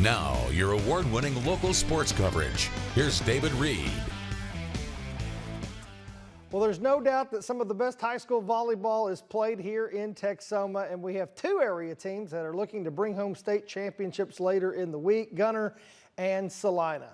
Now, your award-winning local sports coverage. Here's David Reed. Well, there's no doubt that some of the best high school volleyball is played here in Texoma, and we have two area teams that are looking to bring home state championships later in the week, Gunter and Salina.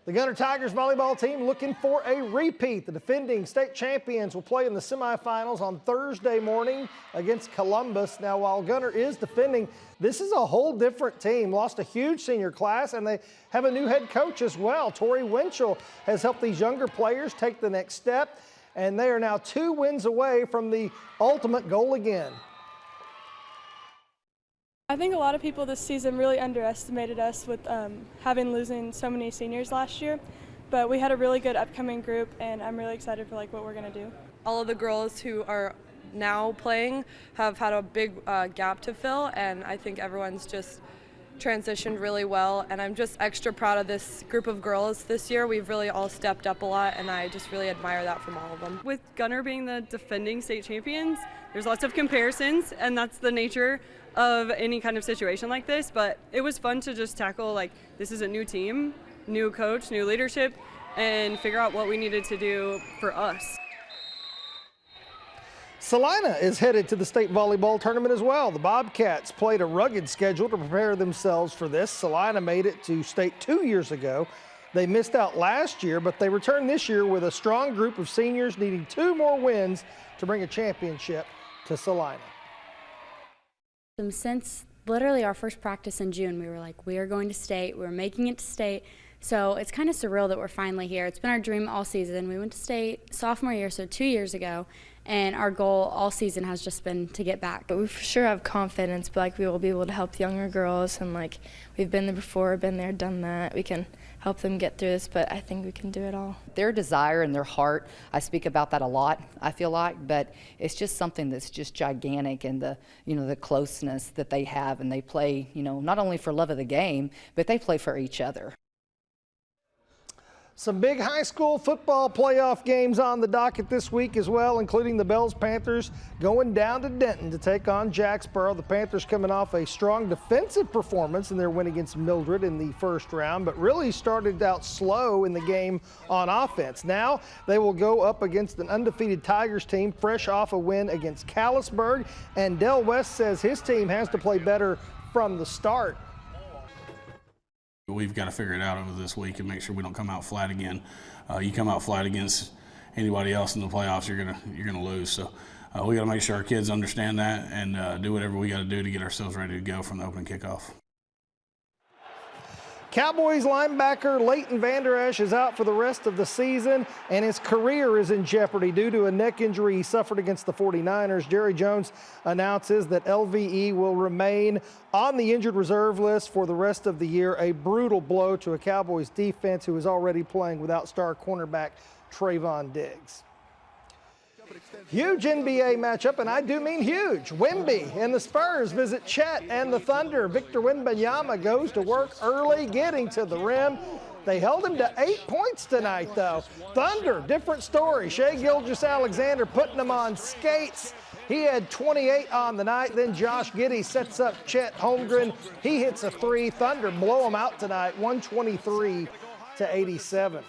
The Gunter Tigers volleyball team looking for a repeat. The defending state champions will play in the semifinals on Thursday morning against Columbus. Now, while Gunter is defending, this is a whole different team. Lost a huge senior class, and they have a new head coach as well. Tori Winchell has helped these younger players take the next step, and they are now 2 wins away from the ultimate goal again. I think a lot of people this season really underestimated us with losing so many seniors last year, but we had a really good upcoming group, and I'm really excited for what we're going to do. All of the girls who are now playing have had a big gap to fill, and I think everyone's just transitioned really well, and I'm just extra proud of this group of girls this year. We've really all stepped up a lot, and I just really admire that from all of them. With Gunter being the defending state champions, there's lots of comparisons, and that's the nature of any kind of situation like this, but it was fun to just tackle this is a new team, new coach, new leadership, and figure out what we needed to do for us. Salina is headed to the state volleyball tournament as well. The Bobcats played a rugged schedule to prepare themselves for this. Salina made it to state 2 years ago. They missed out last year, but they returned this year with a strong group of seniors needing 2 more wins to bring a championship to Salina. Since literally our first practice in June, we were like, we are going to state, we're making it to state. So it's kind of surreal that we're finally here. It's been our dream all season. We went to state sophomore year, so 2 years ago, and our goal all season has just been to get back. But we for sure have confidence, but we will be able to help the younger girls, and we've been there before, been there, done that. We can help them get through this, but I think we can do it all. Their desire and their heart, I speak about that a lot, I feel like, but it's just something that's just gigantic, and the closeness that they have, and they play, not only for love of the game, but they play for each other. Some big high school football playoff games on the docket this week as well, including the Bells Panthers going down to Denton to take on Jacksboro. The Panthers coming off a strong defensive performance in their win against Mildred in the first round, but really started out slow in the game on offense. Now they will go up against an undefeated Tigers team fresh off a win against Callisburg, and Del West says his team has to play better from the start. We've got to figure it out over this week and make sure we don't come out flat again. You come out flat against anybody else in the playoffs, you're gonna lose. So we got to make sure our kids understand that and do whatever we got to do to get ourselves ready to go from the opening kickoff. Cowboys linebacker Leighton Vander Esch is out for the rest of the season, and his career is in jeopardy due to a neck injury he suffered against the 49ers. Jerry Jones announces that LVE will remain on the injured reserve list for the rest of the year, a brutal blow to a Cowboys defense who is already playing without star cornerback Trayvon Diggs. Huge NBA matchup, and I do mean huge. Wemby and the Spurs visit Chet and the Thunder. Victor Wembanyama goes to work early, getting to the rim. They held him to 8 points tonight, though. Thunder, different story. Shai Gilgeous-Alexander putting them on skates. He had 28 on the night. Then Josh Giddey sets up Chet Holmgren. He hits a 3. Thunder blow them out tonight, 123-87.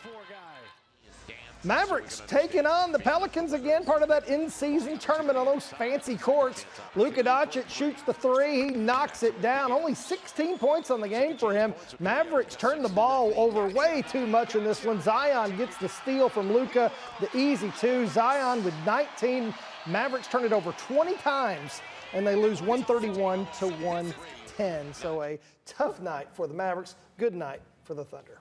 Mavericks taking on the Pelicans again, part of that in-season tournament on those fancy courts. Luka Doncic shoots the 3. He knocks it down. Only 16 points on the game for him. Mavericks turn the ball over way too much in this one. Zion gets the steal from Luka, the easy 2. Zion with 19. Mavericks turn it over 20 times, and they lose 131-110. So a tough night for the Mavericks. Good night for the Thunder.